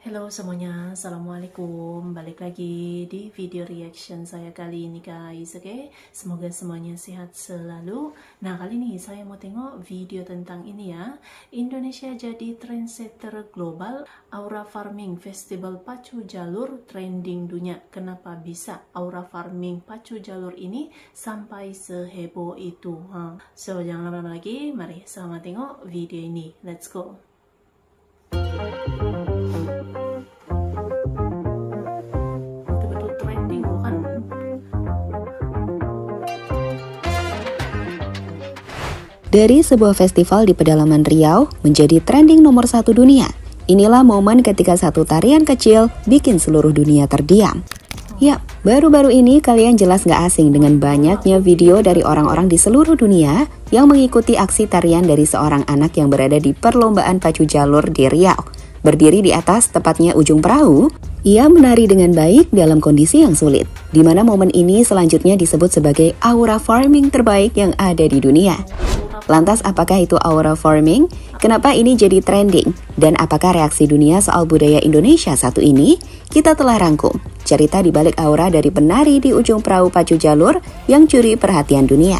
Halo semuanya, Assalamualaikum. Balik lagi di video reaction saya kali ini guys. Oke, semoga semuanya sehat selalu. Nah, kali ini saya mau tengok video tentang ini ya. Indonesia jadi trendsetter global. Aura Farming Festival Pacu Jalur trending dunia. Kenapa bisa Aura Farming Pacu Jalur ini sampai seheboh itu? So, jangan lama-lama lagi. Mari sama tengok video ini. Let's go. Dari sebuah festival di pedalaman Riau menjadi trending nomor 1 dunia. Inilah momen ketika satu tarian kecil bikin seluruh dunia terdiam. Yap, baru-baru ini kalian jelas gak asing dengan banyaknya video dari orang-orang di seluruh dunia yang mengikuti aksi tarian dari seorang anak yang berada di perlombaan pacu jalur di Riau. Berdiri di atas, tepatnya ujung perahu, ia menari dengan baik dalam kondisi yang sulit, di mana momen ini selanjutnya disebut sebagai aura farming terbaik yang ada di dunia. Lantas apakah itu aura farming? Kenapa ini jadi trending? Dan apakah reaksi dunia soal budaya Indonesia satu ini? Kita telah rangkum cerita di balik aura dari penari di ujung perahu pacu jalur yang curi perhatian dunia.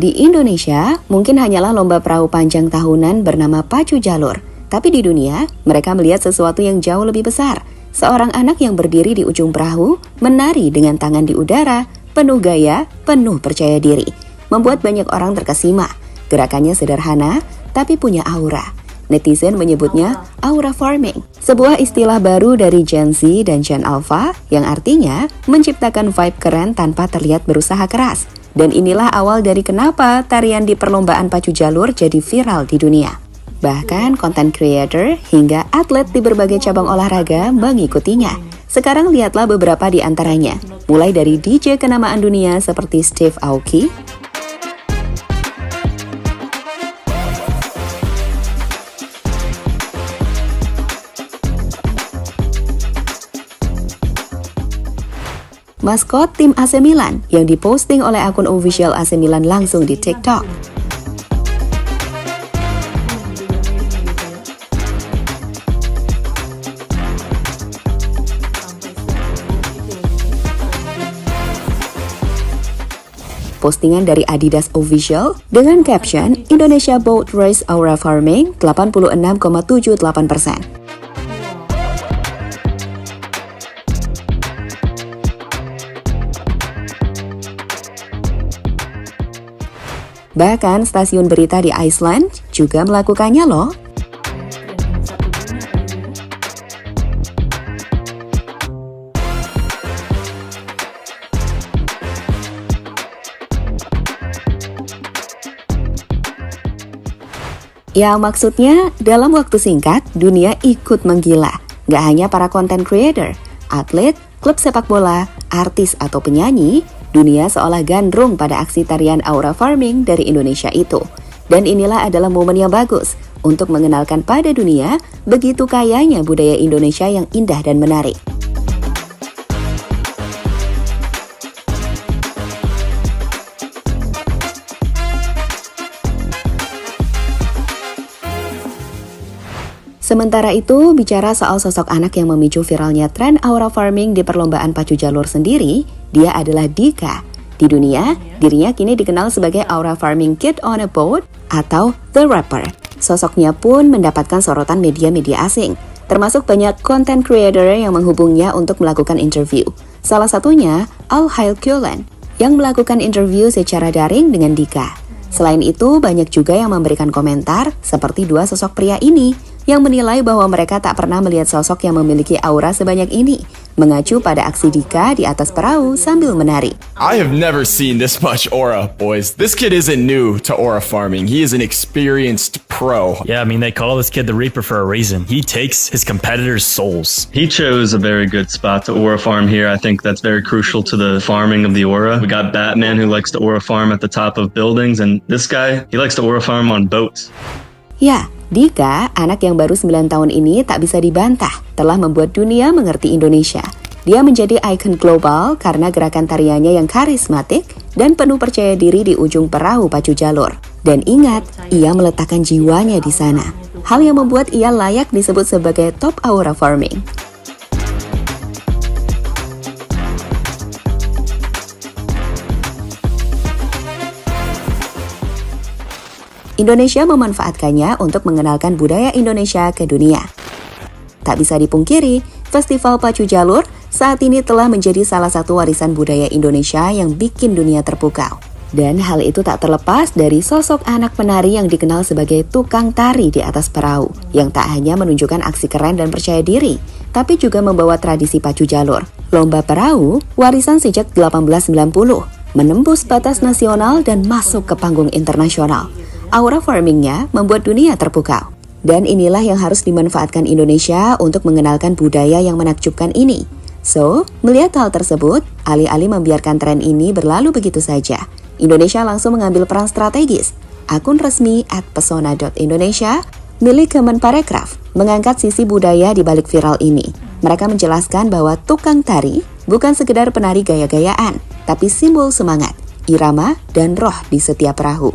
Di Indonesia, mungkin hanyalah lomba perahu panjang tahunan bernama Pacu Jalur. Tapi di dunia, mereka melihat sesuatu yang jauh lebih besar. Seorang anak yang berdiri di ujung perahu, menari dengan tangan di udara, penuh gaya, penuh percaya diri. Membuat banyak orang terkesima. Gerakannya sederhana, tapi punya aura. Netizen menyebutnya aura farming, sebuah istilah baru dari Gen Z dan Gen Alpha yang artinya menciptakan vibe keren tanpa terlihat berusaha keras. Dan inilah awal dari kenapa tarian di perlombaan pacu jalur jadi viral di dunia. Bahkan content creator hingga atlet di berbagai cabang olahraga mengikutinya. Sekarang lihatlah beberapa di antaranya, mulai dari DJ kenamaan dunia seperti Steve Aoki, maskot tim AC Milan yang diposting oleh akun official AC Milan langsung di TikTok. Postingan dari Adidas Official dengan caption Indonesia Boat Race Aura Farming 86,78%. Bahkan stasiun berita di Iceland juga melakukannya loh. Ya maksudnya dalam waktu singkat dunia ikut menggila. Gak hanya para content creator, atlet, klub sepak bola, artis atau penyanyi, dunia seolah gandrung pada aksi tarian aura farming dari Indonesia itu. Dan inilah adalah momen yang bagus untuk mengenalkan pada dunia begitu kayanya budaya Indonesia yang indah dan menarik. Sementara itu, bicara soal sosok anak yang memicu viralnya tren aura farming di perlombaan pacu jalur sendiri, dia adalah Dika. Di dunia, dirinya kini dikenal sebagai Aura Farming Kid on a Boat atau The Rapper. Sosoknya pun mendapatkan sorotan media-media asing, termasuk banyak content creator yang menghubungnya untuk melakukan interview. Salah satunya Al Hail Kulen yang melakukan interview secara daring dengan Dika. Selain itu, banyak juga yang memberikan komentar seperti dua sosok pria ini yang menilai bahwa mereka tak pernah melihat sosok yang memiliki aura sebanyak ini, mengacu pada aksi Dika di atas perahu sambil menari. I have never seen this much aura, boys. This kid isn't new to aura farming. He is an experienced pro. Yeah, I mean, they call this kid the Reaper for a reason. He takes his competitors' souls. He chose a very good spot to aura farm here. I think that's very crucial to the farming of the aura. We got Batman who likes to aura farm at the top of buildings, and this guy, he likes to aura farm on boats. Ya, Dika, anak yang baru 9 tahun ini tak bisa dibantah, telah membuat dunia mengerti Indonesia. Dia menjadi ikon global karena gerakan tariannya yang karismatik dan penuh percaya diri di ujung perahu pacu jalur. Dan ingat, ia meletakkan jiwanya di sana. Hal yang membuat ia layak disebut sebagai top aura farming. Indonesia memanfaatkannya untuk mengenalkan budaya Indonesia ke dunia. Tak bisa dipungkiri, Festival Pacu Jalur saat ini telah menjadi salah satu warisan budaya Indonesia yang bikin dunia terpukau. Dan hal itu tak terlepas dari sosok anak penari yang dikenal sebagai tukang tari di atas perahu, yang tak hanya menunjukkan aksi keren dan percaya diri, tapi juga membawa tradisi pacu jalur. Lomba perahu, warisan sejak 1890, menembus batas nasional dan masuk ke panggung internasional. Aura farmingnya membuat dunia terpukau. Dan inilah yang harus dimanfaatkan Indonesia untuk mengenalkan budaya yang menakjubkan ini. So, melihat hal tersebut, alih-alih membiarkan tren ini berlalu begitu saja, Indonesia langsung mengambil peran strategis. Akun resmi @pesona.indonesia milik Kemenparekraf mengangkat sisi budaya di balik viral ini. Mereka menjelaskan bahwa tukang tari bukan sekedar penari gaya-gayaan, tapi simbol semangat, irama, dan roh di setiap perahu.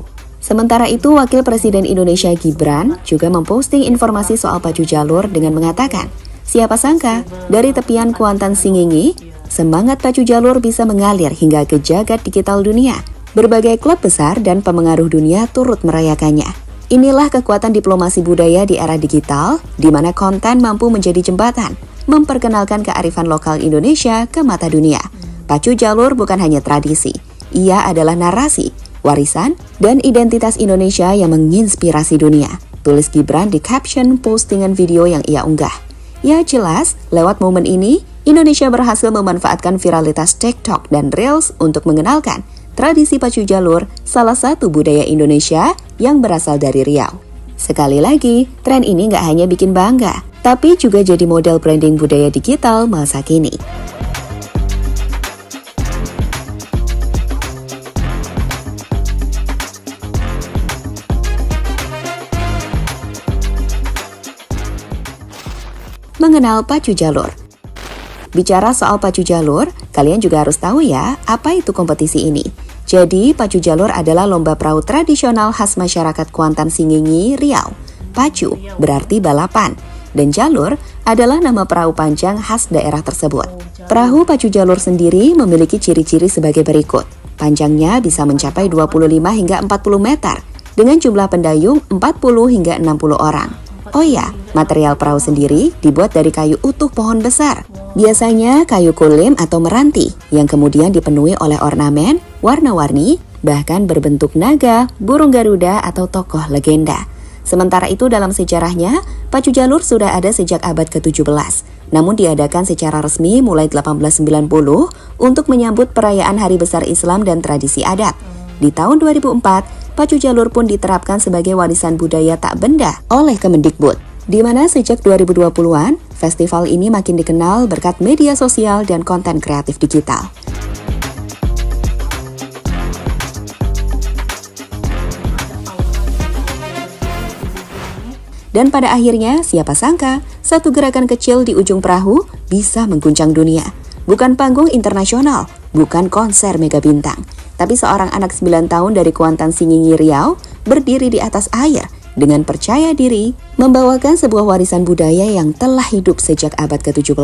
Sementara itu, Wakil Presiden Indonesia Gibran juga memposting informasi soal pacu jalur dengan mengatakan, siapa sangka dari tepian Kuantan Singingi, semangat pacu jalur bisa mengalir hingga ke jagat digital dunia. Berbagai klub besar dan pemengaruh dunia turut merayakannya. Inilah kekuatan diplomasi budaya di era digital, di mana konten mampu menjadi jembatan, memperkenalkan kearifan lokal Indonesia ke mata dunia. Pacu jalur bukan hanya tradisi, ia adalah narasi, warisan, dan identitas Indonesia yang menginspirasi dunia. Tulis Gibran di caption postingan video yang ia unggah. Ya jelas, lewat momen ini, Indonesia berhasil memanfaatkan viralitas TikTok dan Reels untuk mengenalkan tradisi pacu jalur, salah satu budaya Indonesia yang berasal dari Riau. Sekali lagi, tren ini nggak hanya bikin bangga, tapi juga jadi model branding budaya digital masa kini. Mengenal pacu jalur. Bicara soal pacu jalur, kalian juga harus tahu ya, apa itu kompetisi ini. Jadi, pacu jalur adalah lomba perahu tradisional khas masyarakat Kuantan Singingi, Riau. Pacu berarti balapan, dan jalur adalah nama perahu panjang khas daerah tersebut. Perahu pacu jalur sendiri memiliki ciri-ciri sebagai berikut. Panjangnya bisa mencapai 25 hingga 40 meter, dengan jumlah pendayung 40 hingga 60 orang. Oh ya, material perahu sendiri dibuat dari kayu utuh pohon besar. Biasanya kayu kulim atau meranti yang kemudian dipenuhi oleh ornamen, warna-warni, bahkan berbentuk naga, burung garuda atau tokoh legenda. Sementara itu dalam sejarahnya, pacu jalur sudah ada sejak abad ke-17. Namun diadakan secara resmi mulai 1890 untuk menyambut perayaan Hari Besar Islam dan tradisi adat. Di tahun 2004, pacu jalur pun diterapkan sebagai warisan budaya tak benda oleh Kemendikbud, di mana sejak 2020-an, festival ini makin dikenal berkat media sosial dan konten kreatif digital. Dan pada akhirnya, siapa sangka, satu gerakan kecil di ujung perahu bisa mengguncang dunia. Bukan panggung internasional, bukan konser mega bintang, tapi seorang anak 9 tahun dari Kuantan Singingi, Riau, berdiri di atas air dengan percaya diri, membawakan sebuah warisan budaya yang telah hidup sejak abad ke-17.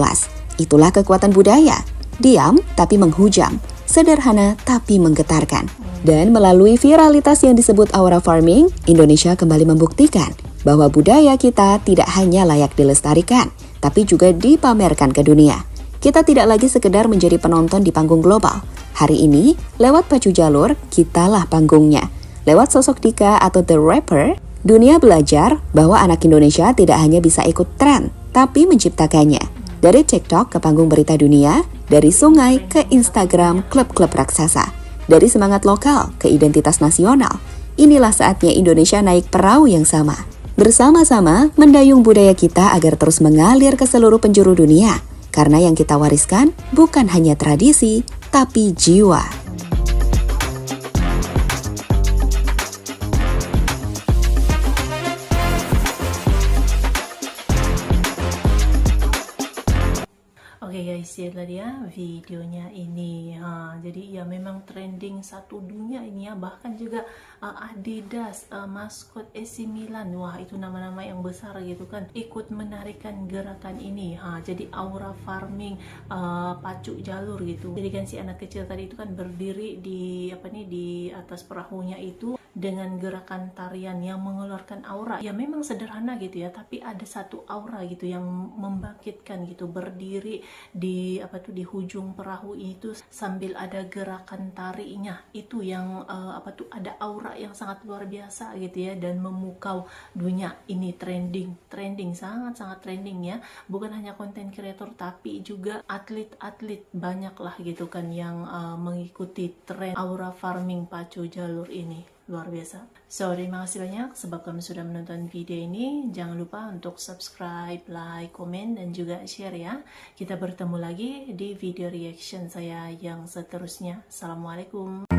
Itulah kekuatan budaya, diam tapi menghujam, sederhana tapi menggetarkan. Dan melalui viralitas yang disebut aura farming, Indonesia kembali membuktikan bahwa budaya kita tidak hanya layak dilestarikan, tapi juga dipamerkan ke dunia. Kita tidak lagi sekedar menjadi penonton di panggung global. Hari ini, lewat pacu jalur, kitalah panggungnya. Lewat sosok Dika atau The Rapper, dunia belajar bahwa anak Indonesia tidak hanya bisa ikut tren, tapi menciptakannya. Dari TikTok ke panggung berita dunia, dari sungai ke Instagram klub-klub raksasa, dari semangat lokal ke identitas nasional. Inilah saatnya Indonesia naik perahu yang sama. Bersama-sama mendayung budaya kita agar terus mengalir ke seluruh penjuru dunia. Karena yang kita wariskan bukan hanya tradisi, tapi jiwa. guys, ya tadi ya videonya ini. Jadi ya memang trending satu dunia ini ya, bahkan juga Adidas, maskot AC Milan, wah itu nama-nama yang besar gitu kan, ikut menarikan gerakan ini. Jadi aura farming, pacu jalur gitu. Jadi kan si anak kecil tadi itu kan berdiri di di atas perahunya itu dengan gerakan tarian yang mengeluarkan aura. Ya memang sederhana gitu ya, tapi ada satu aura gitu yang membangkitkan gitu, berdiri di di hujung perahu itu sambil ada gerakan tarinya itu yang ada aura yang sangat luar biasa gitu ya, dan memukau dunia. Ini trending sangat trending ya, bukan hanya konten kreator tapi juga atlet banyak lah gitu kan yang mengikuti tren aura farming pacu jalur ini. Luar biasa. So, terima kasih banyak sebab kamu sudah menonton video ini. Jangan lupa untuk subscribe, like, komen, dan juga share ya. Kita bertemu lagi di video reaction saya yang seterusnya. Assalamualaikum.